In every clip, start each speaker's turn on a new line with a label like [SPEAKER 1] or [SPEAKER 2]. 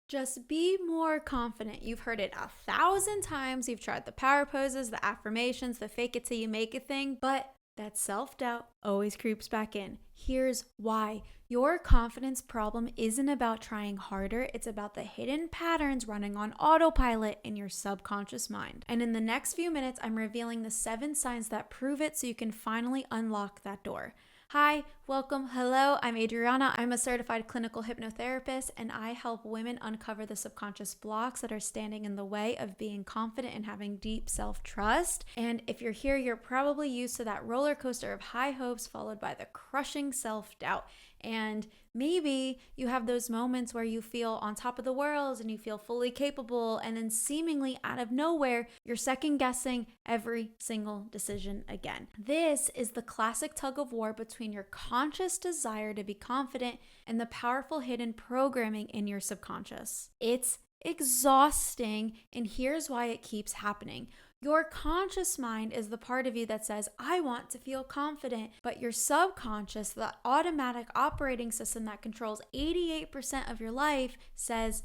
[SPEAKER 1] Just be more confident. You've heard it 1,000 times. You've tried the power poses, the affirmations, the fake it till you make it thing, but that self-doubt always creeps back in. Here's why. Your confidence problem isn't about trying harder. It's about the hidden patterns running on autopilot in your subconscious mind. And in the next few minutes, I'm revealing the 7 signs that prove it so you can finally unlock that door. Hi, welcome, hello, I'm Adriana. I'm a certified clinical hypnotherapist, and I help women uncover the subconscious blocks that are standing in the way of being confident and having deep self-trust. And if you're here, you're probably used to that roller coaster of high hopes followed by the crushing self-doubt. And maybe you have those moments where you feel on top of the world and you feel fully capable, and then seemingly out of nowhere, you're second guessing every single decision again. This is the classic tug of war between your conscious desire to be confident and the powerful hidden programming in your subconscious. It's exhausting, and here's why it keeps happening. Your conscious mind is the part of you that says, I want to feel confident, but your subconscious, the automatic operating system that controls 88% of your life, says,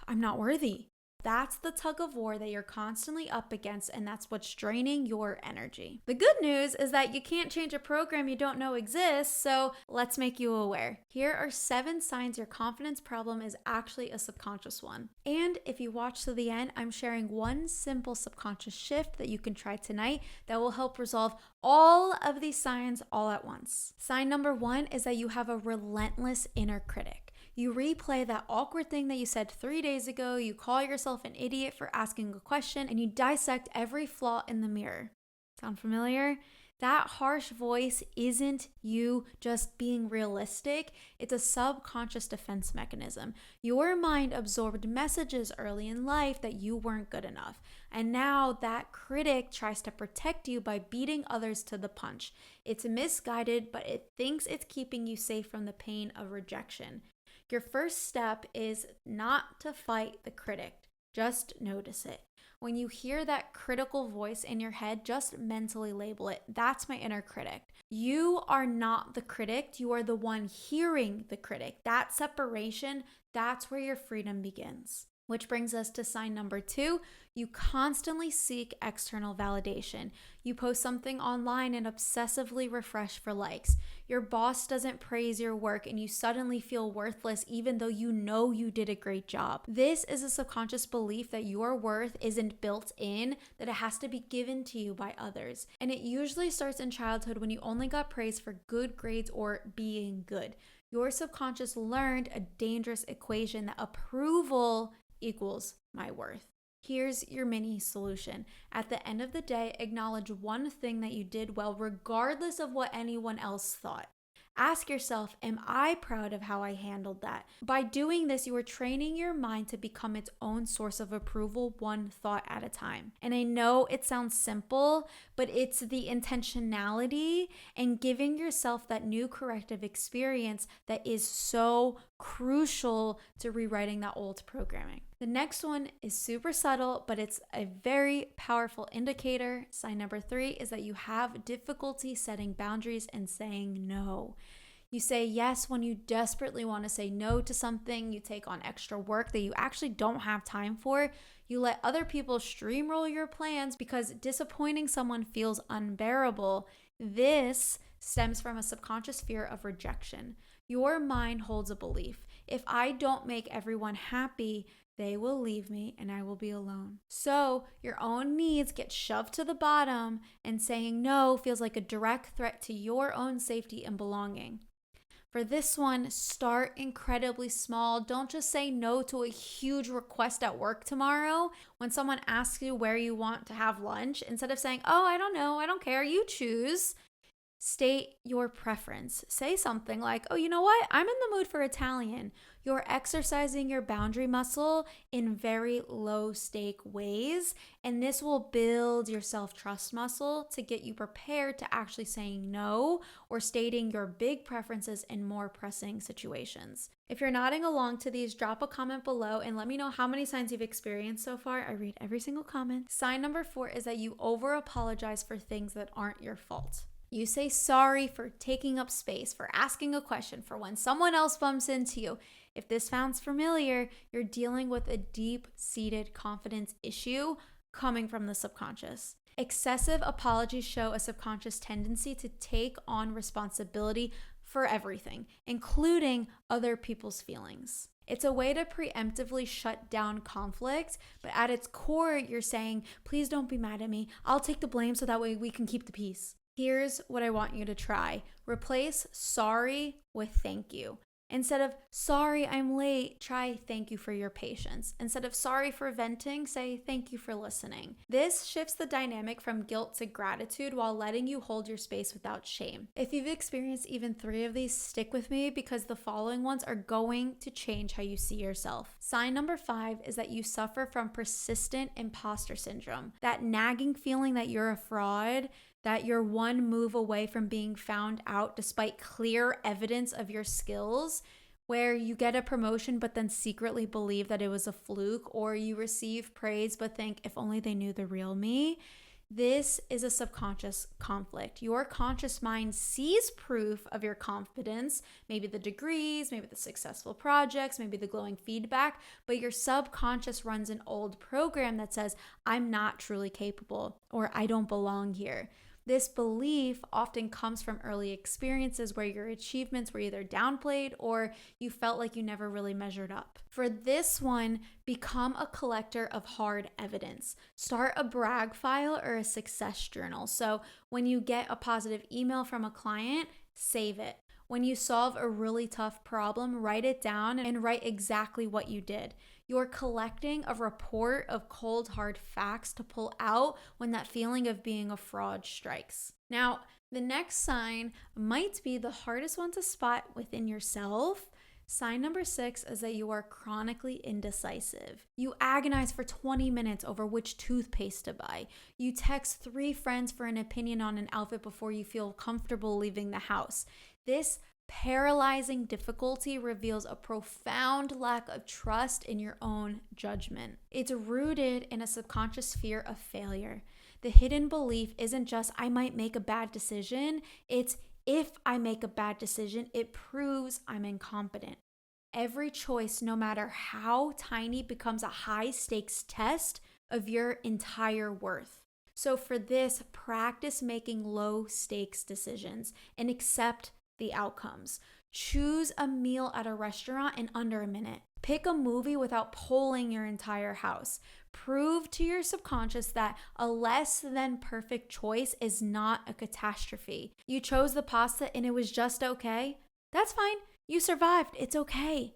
[SPEAKER 1] I'm not worthy. That's the tug of war that you're constantly up against, and that's what's draining your energy. The good news is that you can't change a program you don't know exists, so let's make you aware. Here are 7 signs your confidence problem is actually a subconscious one. And if you watch to the end, I'm sharing one simple subconscious shift that you can try tonight that will help resolve all of these signs all at once. Sign number 1 is that you have a relentless inner critic. You replay that awkward thing that you said 3 days ago, you call yourself an idiot for asking a question, and you dissect every flaw in the mirror. Sound familiar? That harsh voice isn't you just being realistic. It's a subconscious defense mechanism. Your mind absorbed messages early in life that you weren't good enough. And now that critic tries to protect you by beating others to the punch. It's misguided, but it thinks it's keeping you safe from the pain of rejection. Your first step is not to fight the critic. Just notice it. When you hear that critical voice in your head, just mentally label it. That's my inner critic. You are not the critic. You are the one hearing the critic. That separation, that's where your freedom begins. Which brings us to sign number 2. You constantly seek external validation. You post something online and obsessively refresh for likes. Your boss doesn't praise your work and you suddenly feel worthless even though you know you did a great job. This is a subconscious belief that your worth isn't built in, that it has to be given to you by others. And it usually starts in childhood when you only got praise for good grades or being good. Your subconscious learned a dangerous equation that approval equals my worth. Here's your mini solution. At the end of the day, acknowledge one thing that you did well, regardless of what anyone else thought. Ask yourself, am I proud of how I handled that? By doing this, you are training your mind to become its own source of approval, one thought at a time. And I know it sounds simple, but it's the intentionality and giving yourself that new corrective experience that is so crucial to rewriting that old programming. The next one is super subtle, but it's a very powerful indicator. Sign number 3 is that you have difficulty setting boundaries and saying no. You say yes when you desperately want to say no to something. You take on extra work that you actually don't have time for. You let other people steamroll your plans because disappointing someone feels unbearable. This stems from a subconscious fear of rejection. Your mind holds a belief. If I don't make everyone happy, they will leave me and I will be alone. So your own needs get shoved to the bottom, and saying no feels like a direct threat to your own safety and belonging. For this one, start incredibly small. Don't just say no to a huge request at work tomorrow. When someone asks you where you want to have lunch, instead of saying, oh, I don't know, I don't care, you choose, state your preference. Say something like, oh, you know what? I'm in the mood for Italian. You're exercising your boundary muscle in very low stake ways, and this will build your self-trust muscle to get you prepared to actually saying no or stating your big preferences in more pressing situations. If you're nodding along to these, drop a comment below and let me know how many signs you've experienced so far. I read every single comment. Sign number 4 is that you over-apologize for things that aren't your fault. You say sorry for taking up space, for asking a question, for when someone else bumps into you. If this sounds familiar, you're dealing with a deep-seated confidence issue coming from the subconscious. Excessive apologies show a subconscious tendency to take on responsibility for everything, including other people's feelings. It's a way to preemptively shut down conflict, but at its core, you're saying, please don't be mad at me. I'll take the blame so that way we can keep the peace. Here's what I want you to try. Replace sorry with thank you. Instead of sorry, I'm late, try thank you for your patience. Instead of sorry for venting, say thank you for listening. This shifts the dynamic from guilt to gratitude while letting you hold your space without shame. If you've experienced even 3 of these, stick with me because the following ones are going to change how you see yourself. Sign number 5 is that you suffer from persistent imposter syndrome. That nagging feeling that you're a fraud, that you're one move away from being found out despite clear evidence of your skills, where you get a promotion but then secretly believe that it was a fluke, or you receive praise but think if only they knew the real me. This is a subconscious conflict. Your conscious mind sees proof of your confidence, maybe the degrees, maybe the successful projects, maybe the glowing feedback, but your subconscious runs an old program that says, I'm not truly capable, or I don't belong here. This belief often comes from early experiences where your achievements were either downplayed or you felt like you never really measured up. For this one, become a collector of hard evidence. Start a brag file or a success journal. So when you get a positive email from a client, save it. When you solve a really tough problem, write it down and write exactly what you did. You're collecting a report of cold, hard facts to pull out when that feeling of being a fraud strikes. Now, the next sign might be the hardest one to spot within yourself. Sign number 6 is that you are chronically indecisive. You agonize for 20 minutes over which toothpaste to buy. You text 3 friends for an opinion on an outfit before you feel comfortable leaving the house. This paralyzing difficulty reveals a profound lack of trust in your own judgment. It's rooted in a subconscious fear of failure. The hidden belief isn't just, I might make a bad decision. It's, if I make a bad decision, it proves I'm incompetent. Every choice, no matter how tiny, becomes a high-stakes test of your entire worth. So for this, practice making low-stakes decisions and accept the outcomes. Choose a meal at a restaurant in under a minute. Pick a movie without polling your entire house. Prove to your subconscious that a less than perfect choice is not a catastrophe. You chose the pasta and it was just okay. That's fine. You survived. It's okay.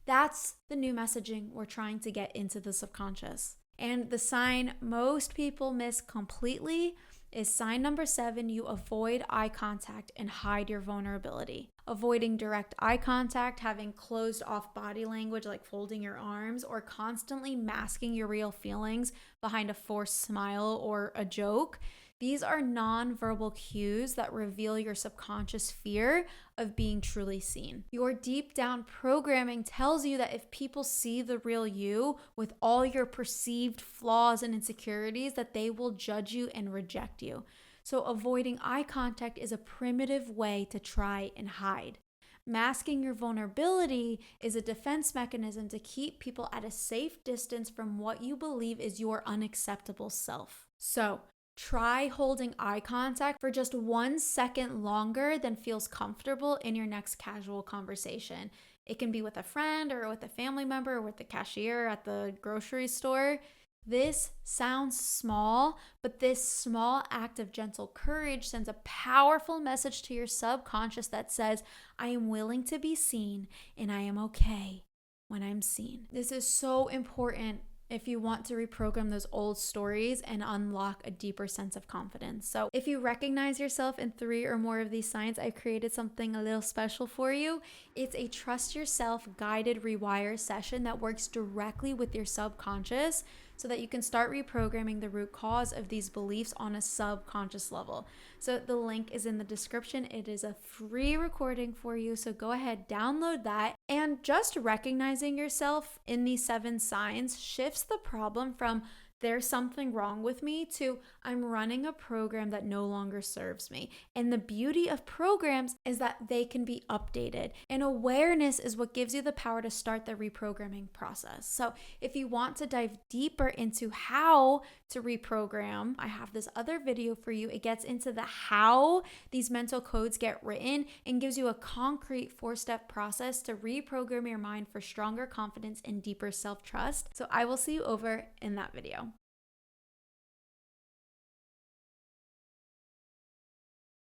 [SPEAKER 1] That's the new messaging we're trying to get into the subconscious. And the sign most people miss completely is sign number 7. You avoid eye contact and hide your vulnerability. Avoiding direct eye contact, having closed off body language like folding your arms, or constantly masking your real feelings behind a forced smile or a joke. These are nonverbal cues that reveal your subconscious fear of being truly seen. Your deep down programming tells you that if people see the real you with all your perceived flaws and insecurities, that they will judge you and reject you. So avoiding eye contact is a primitive way to try and hide. Masking your vulnerability is a defense mechanism to keep people at a safe distance from what you believe is your unacceptable self. So, try holding eye contact for just 1 second longer than feels comfortable in your next casual conversation. It can be with a friend or with a family member or with the cashier at the grocery store. This sounds small, but this small act of gentle courage sends a powerful message to your subconscious that says, I am willing to be seen and I am okay when I'm seen. This is so important if you want to reprogram those old stories and unlock a deeper sense of confidence. So if you recognize yourself in 3 or more of these signs, I've created something a little special for you. It's a trust yourself guided rewire session that works directly with your subconscious so that you can start reprogramming the root cause of these beliefs on a subconscious level. So the link is in the description. It is a free recording for you. So go ahead, download that. And just recognizing yourself in these 7 signs shifts the problem from there's something wrong with me to I'm running a program that no longer serves me. And the beauty of programs is that they can be updated. And awareness is what gives you the power to start the reprogramming process. So if you want to dive deeper into how to reprogram, I have this other video for you. It gets into the how these mental codes get written and gives you a concrete 4-step process to reprogram your mind for stronger confidence and deeper self-trust. So I will see you over in that video.